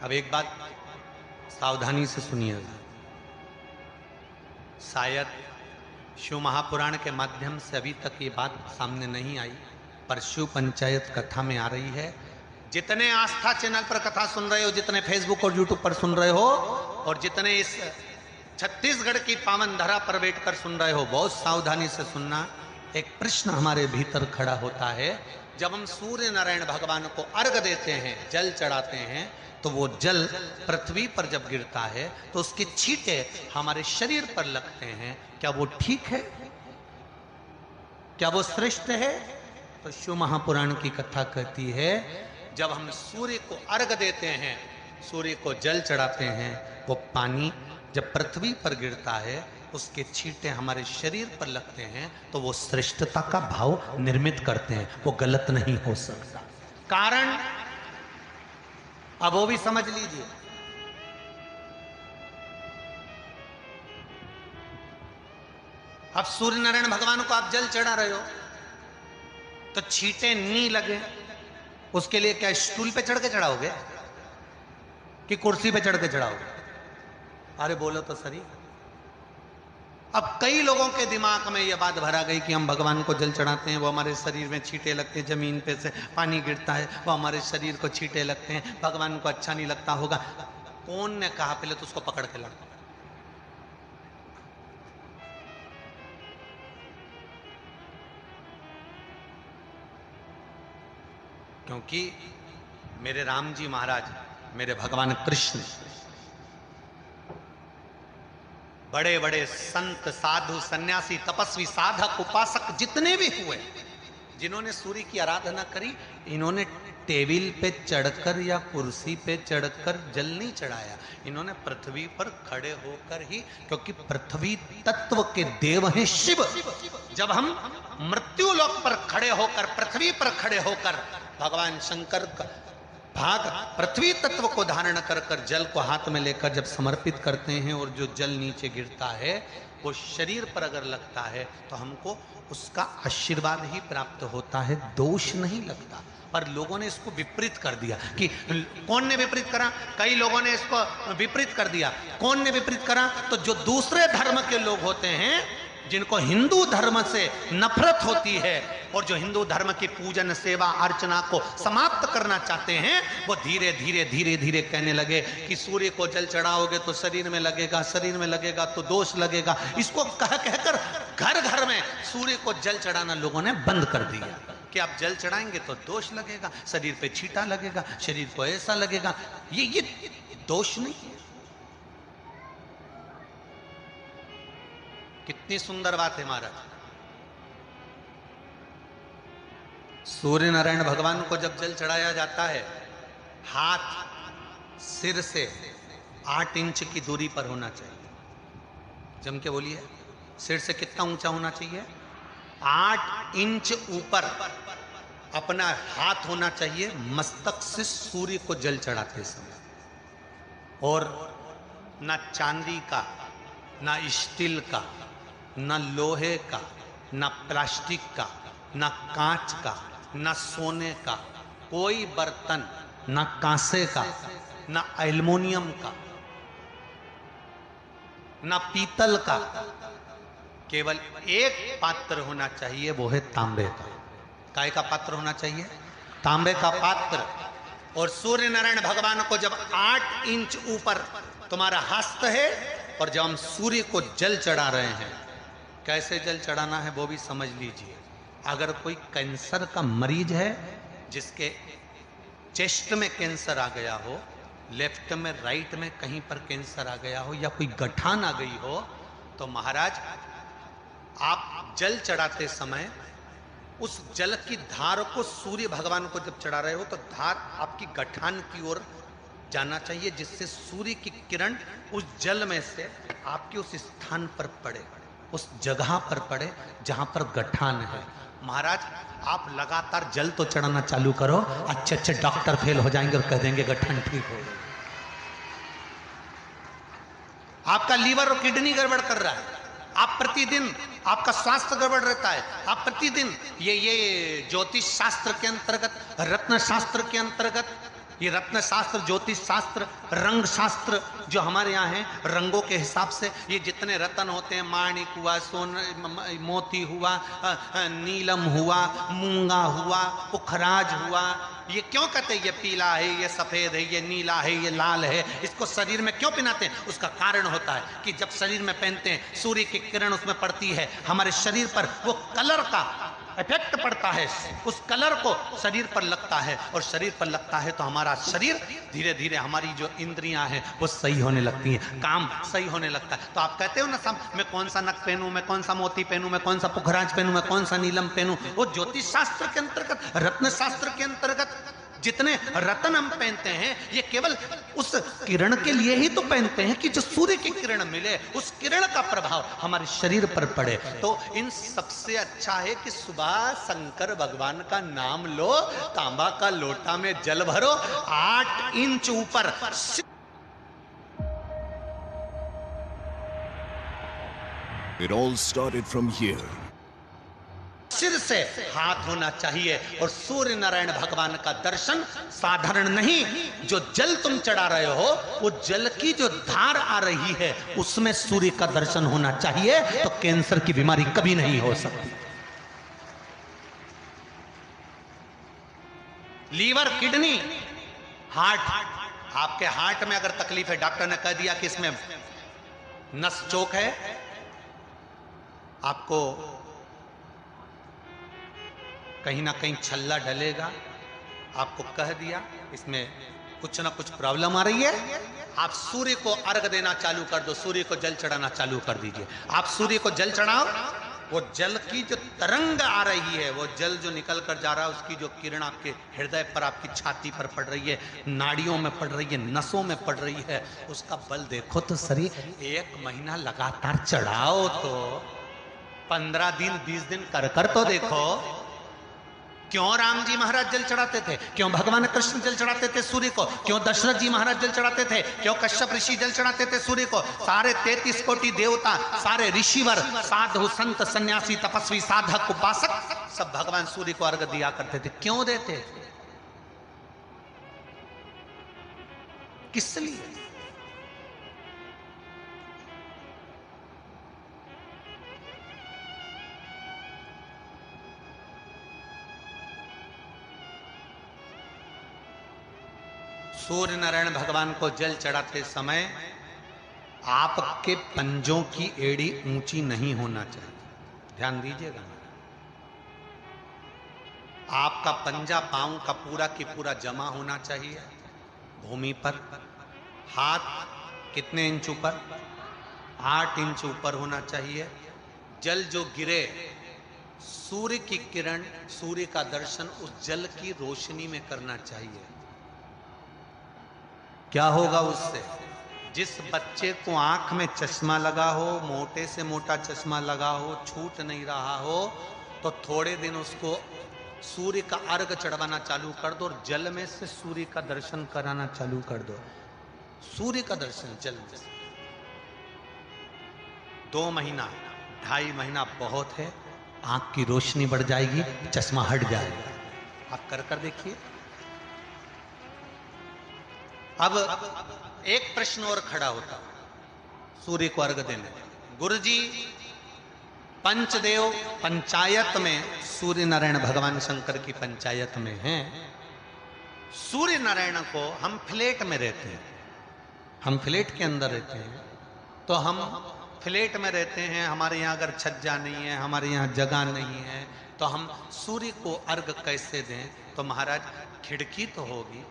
अब एक बात सावधानी से सुनिएगा, शायद शिव महापुराण के माध्यम से अभी तक ये बात सामने नहीं आई, पर शिव पंचायत कथा में आ रही है। जितने आस्था चैनल पर कथा सुन रहे हो, जितने फेसबुक और यूट्यूब पर सुन रहे हो, और जितने इस छत्तीसगढ़ की पावन धरा पर बैठकर सुन रहे हो, बहुत सावधानी से सुनना। एक प्रश्न हमारे भीतर खड़ा होता है, जब हम सूर्य नारायण भगवान को अर्घ देते हैं, जल चढ़ाते हैं, तो वो जल पृथ्वी पर जब गिरता है तो उसके छींटे हमारे शरीर पर लगते हैं। क्या वो ठीक है? क्या वो श्रेष्ठ है? तो शिव महापुराण की कथा कहती है, जब हम सूर्य को अर्घ देते हैं, सूर्य को जल चढ़ाते हैं, वो पानी जब पृथ्वी पर गिरता है, उसके छींटे हमारे शरीर पर लगते हैं, तो वो श्रेष्ठता का भाव निर्मित करते हैं, वो गलत नहीं हो सकता। कारण अब वो भी समझ लीजिए। अब सूर्य नारायण भगवान को आप जल चढ़ा रहे हो, तो छींटे नहीं लगे, उसके लिए क्या स्टूल पे चढ़ के चढ़ाओगे कि कुर्सी पे चढ़ के चढ़ाओगे? अरे बोलो तो सही। अब कई लोगों के दिमाग में यह बात भरा गई कि हम भगवान को जल चढ़ाते हैं, वो हमारे शरीर में छींटे लगते हैं, जमीन पे से पानी गिरता है, वो हमारे शरीर को छींटे लगते हैं, भगवान को अच्छा नहीं लगता होगा। कौन ने कहा? पहले तो उसको पकड़ के लड़ो। क्योंकि मेरे राम जी महाराज, मेरे भगवान कृष्ण, बड़े बड़े संत, साधु, सन्यासी, तपस्वी, साधक, उपासक जितने भी हुए, जिन्होंने सूर्य की आराधना करी, इन्होंने टेबल पे चढ़कर या कुर्सी पे चढ़कर जल नहीं चढ़ाया, इन्होंने पृथ्वी पर खड़े होकर ही, क्योंकि पृथ्वी तत्व के देव हैं शिव। जब हम मृत्यु लोक पर खड़े होकर, पृथ्वी पर खड़े होकर भगवान शंकर का भाग पृथ्वी तत्व को धारण कर कर जल को हाथ में लेकर जब समर्पित करते हैं, और जो जल नीचे गिरता है वो शरीर पर अगर लगता है तो हमको उसका आशीर्वाद ही प्राप्त होता है, दोष नहीं लगता। पर लोगों ने इसको विपरीत कर दिया। कि कौन ने विपरीत करा? कई लोगों ने इसको विपरीत कर दिया। कौन ने विपरीत करा? तो जो दूसरे धर्म के लोग होते हैं, जिनको हिंदू धर्म से नफरत होती है और जो हिंदू धर्म की पूजन, सेवा, अर्चना को समाप्त करना चाहते हैं, वो धीरे धीरे धीरे धीरे कहने लगे कि सूर्य को जल चढ़ाओगे तो शरीर में लगेगा, शरीर में लगेगा तो दोष लगेगा। इसको कह कहकर घर घर में सूर्य को जल चढ़ाना लोगों ने बंद कर दिया कि आप जल चढ़ाएंगे तो दोष लगेगा, शरीर पे छींटा लगेगा, शरीर को ऐसा लगेगा। ये दोष नहीं है। कितनी सुंदर बात है महाराज। सूर्य नारायण भगवान को जब जल चढ़ाया जाता है, हाथ सिर से 8 इंच की दूरी पर होना चाहिए। जम के बोलिए, सिर से कितना ऊंचा होना चाहिए? 8 इंच ऊपर अपना हाथ होना चाहिए मस्तक से सूर्य को जल चढ़ाते समय। और ना चांदी का, ना स्टील का, ना लोहे का, ना प्लास्टिक का, ना कांच का, ना सोने का कोई बर्तन, ना कांसे का, ना एल्युमिनियम का, ना पीतल का, केवल एक पात्र होना चाहिए, वो है तांबे का। काय का पात्र होना चाहिए? तांबे का पात्र। और सूर्य नारायण भगवान को जब 8 इंच ऊपर तुम्हारा हस्त है, और जब हम सूर्य को जल चढ़ा रहे हैं, कैसे जल चढ़ाना है वो भी समझ लीजिए। अगर कोई कैंसर का मरीज है, जिसके चेस्ट में कैंसर आ गया हो, लेफ्ट में, राइट में कहीं पर कैंसर आ गया हो, या कोई गठान आ गई हो, तो महाराज आप जल चढ़ाते समय उस जल की धार को सूर्य भगवान को जब चढ़ा रहे हो, तो धार आपकी गठान की ओर जाना चाहिए, जिससे सूर्य की किरण उस जल में से आपके उस स्थान पर पड़े, उस जगह पर पड़े जहां पर गठान है। महाराज आप लगातार जल तो चढ़ाना चालू करो, अच्छे अच्छे डॉक्टर फेल हो जाएंगे और कह देंगे गठान ठीक हो गई। आपका लीवर और किडनी गड़बड़ कर रहा है, आप प्रतिदिन, आपका स्वास्थ्य गड़बड़ रहता है, आप प्रतिदिन ये ज्योतिष शास्त्र के अंतर्गत, रत्न शास्त्र के अंतर्गत ये रत्न शास्त्र, ज्योतिष शास्त्र, रंग शास्त्र जो हमारे यहाँ है, रंगों के हिसाब से ये जितने रत्न होते हैं, माणिक हुआ, मोती हुआ, नीलम हुआ, मूंगा हुआ, पुखराज हुआ, ये क्यों कहते हैं ये पीला है, ये सफेद है, ये नीला है, ये लाल है, इसको शरीर में क्यों पहनाते हैं? उसका कारण होता है कि जब शरीर में पहनते हैं सूर्य की किरण उसमें पड़ती है, हमारे शरीर पर वो कलर का इफेक्ट पड़ता है, उस कलर को शरीर पर लगता है, और शरीर पर लगता है तो हमारा शरीर धीरे धीरे, हमारी जो इंद्रियां हैं वो सही होने लगती हैं, काम सही होने लगता है। तो आप कहते हो ना सब, मैं कौन सा नक पहनूं, मैं कौन सा मोती पहनूं, मैं कौन सा पुखराज पहनूं, मैं कौन सा नीलम पहनूं, वो ज्योतिष शास्त्र के अंतर्गत, रत्न शास्त्र के अंतर्गत जितने रत्न हम पहनते हैं ये केवल उस किरण के लिए ही तो पहनते हैं कि जो सूर्य की किरण मिले, उस किरण का प्रभाव हमारे शरीर पर पड़े। तो इन सबसे अच्छा है कि सुबह शंकर भगवान का नाम लो, तांबा का लोटा में जल भरो, 8 इंच ऊपर It all started from here. सिर से हाथ होना चाहिए, और सूर्य नारायण भगवान का दर्शन साधारण नहीं, जो जल तुम चढ़ा रहे हो वो जल की जो धार आ रही है उसमें सूर्य का दर्शन होना चाहिए, तो कैंसर की बीमारी कभी नहीं हो सकती। लीवर, किडनी, हार्ट, आपके हार्ट में अगर तकलीफ है, डॉक्टर ने कह दिया कि इसमें नस चोक है, आपको कहीं ना कहीं छल्ला डलेगा, आपको कह दिया इसमें कुछ ना कुछ प्रॉब्लम आ रही है, आप सूर्य को अर्घ देना चालू कर दो, सूर्य को जल चढ़ाना चालू कर दीजिए। आप सूर्य को जल चढ़ाओ, वो जल की जो तरंग आ रही है, वो जल जो निकल कर जा रहा है, उसकी जो किरण आपके हृदय पर, आपकी छाती पर पड़ रही है, नाड़ियों में पड़ रही है, नसों में पड़ रही है, उसका बल देखो तो शरीर 1 महीना लगातार चढ़ाओ, तो 15 दिन 20 दिन कर तो देखो। क्यों राम जी महाराज जल चढ़ाते थे, क्यों भगवान कृष्ण जल चढ़ाते थे सूर्य को, क्यों दशरथ जी महाराज जल चढ़ाते थे, क्यों कश्यप ऋषि जल चढ़ाते थे सूर्य को, सारे 33 कोटि देवता, सारे ऋषिवर, साधु संत सन्यासी तपस्वी साधक उपासक सब भगवान सूर्य को अर्घ दिया करते थे। क्यों देते थे, किस लिए? सूर्य नारायण भगवान को जल चढ़ाते समय आपके पंजों की एड़ी ऊंची नहीं होना चाहिए, ध्यान दीजिएगा। आपका पंजा पांव का पूरा की पूरा जमा होना चाहिए भूमि पर। हाथ कितने इंच ऊपर? 8 इंच ऊपर होना चाहिए। जल जो गिरे, सूर्य की किरण, सूर्य का दर्शन उस जल की रोशनी में करना चाहिए। क्या होगा उससे? जिस बच्चे को आंख में चश्मा लगा हो, मोटे से मोटा चश्मा लगा हो, छूट नहीं रहा हो, तो थोड़े दिन उसको सूर्य का अर्घ चढ़वाना चालू कर दो और जल में से सूर्य का दर्शन कराना चालू कर दो। सूर्य का दर्शन जल में से 2 महीना 2.5 महीना बहुत है, आंख की रोशनी बढ़ जाएगी, चश्मा हट जाएगा। आप कर देखिए। अब एक प्रश्न और खड़ा होता सूर्य को अर्घ देने। गुरुजी, पंचदेव पंचायत में सूर्य नारायण भगवान शंकर की पंचायत में हैं। सूर्य नारायण को हम फ्लैट में रहते हैं, हम फ्लैट के अंदर रहते हैं, तो हम फ्लैट में रहते हैं, हमारे यहाँ अगर छज्जा नहीं है, हमारे यहाँ जगह नहीं है, तो हम सूर्य को अर्घ कैसे दें? तो महाराज खिड़की तो होगी,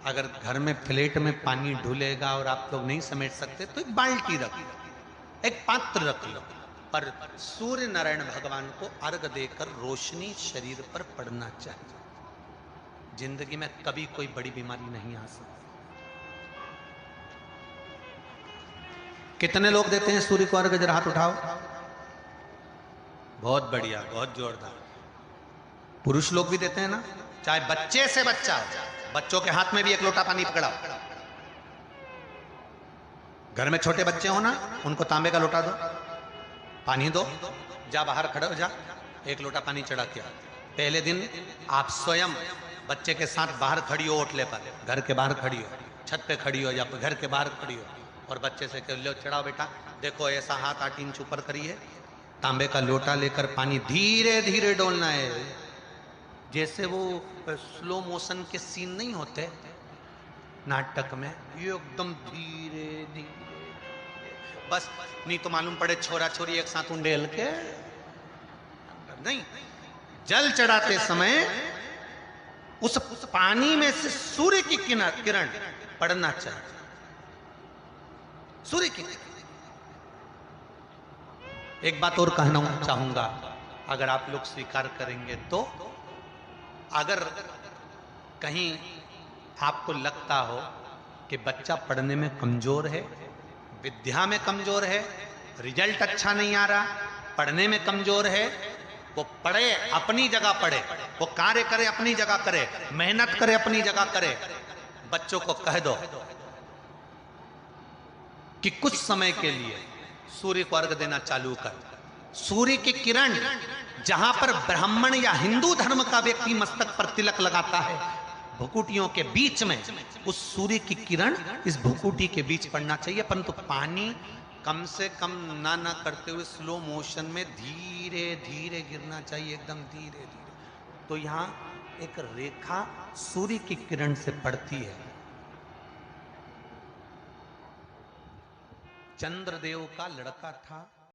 अगर घर में फ्लैट में पानी ढुलेगा और आप लोग नहीं समेट सकते तो एक बाल्टी रख लो, एक पात्र रख लो, पर सूर्य नारायण भगवान को अर्घ देकर रोशनी शरीर पर पड़ना चाहिए। जिंदगी में कभी कोई बड़ी बीमारी नहीं आ सकती। कितने लोग देते हैं सूर्य को अर्घ? जरा हाथ उठाओ। बहुत बढ़िया, बहुत जोरदार। पुरुष लोग भी देते हैं ना, चाहे बच्चे से बच्चा हो, बच्चों के हाथ में भी 1 लोटा पानी पकड़ाओ। घर में छोटे बच्चे हो ना, उनको तांबे का लोटा दो, पानी दो, जा बाहर खड़े हो जा, 1 लोटा पानी चढ़ा के। पहले दिन आप स्वयं बच्चे के साथ बाहर खड़ी हो ओटले पर, घर के बाहर खड़ी हो, छत पे खड़ी हो या घर के बाहर खड़ी हो, और बच्चे से कह लो चढ़ाओ बेटा, देखो ऐसा हाथ 8 इंच ऊपर करिए, तांबे का लोटा लेकर पानी धीरे धीरे डोलना है, जैसे वो स्लो मोशन के सीन नहीं होते नाटक में, ये एकदम धीरे धीरे, बस नहीं तो मालूम पड़े छोरा छोरी एक साथ उंडेल के नहीं। जल चढ़ाते समय उस पानी में से सूर्य की किरण पड़ना चाहिए, सूर्य की। एक बात और कहना चाहूंगा, अगर आप लोग स्वीकार करेंगे तो, अगर कहीं आपको लगता हो कि बच्चा पढ़ने में कमजोर है, विद्या में कमजोर है, रिजल्ट अच्छा नहीं आ रहा, पढ़ने में कमजोर है, वो पढ़े अपनी जगह पढ़े, वो कार्य करे अपनी जगह करे, मेहनत करे अपनी जगह करे। बच्चों को कह दो कि कुछ समय के लिए सूर्य को अर्घ देना चालू कर। सूर्य की किरण जहां पर ब्राह्मण या हिंदू धर्म का व्यक्ति मस्तक पर तिलक लगाता है, भुकुटियों के बीच में उस सूर्य की किरण इस भुकुटी के बीच पड़ना चाहिए, परंतु पानी कम से कम ना करते हुए स्लो मोशन में धीरे धीरे गिरना चाहिए, एकदम धीरे धीरे। तो यहां एक रेखा सूर्य की किरण से पड़ती है। चंद्रदेव का लड़का था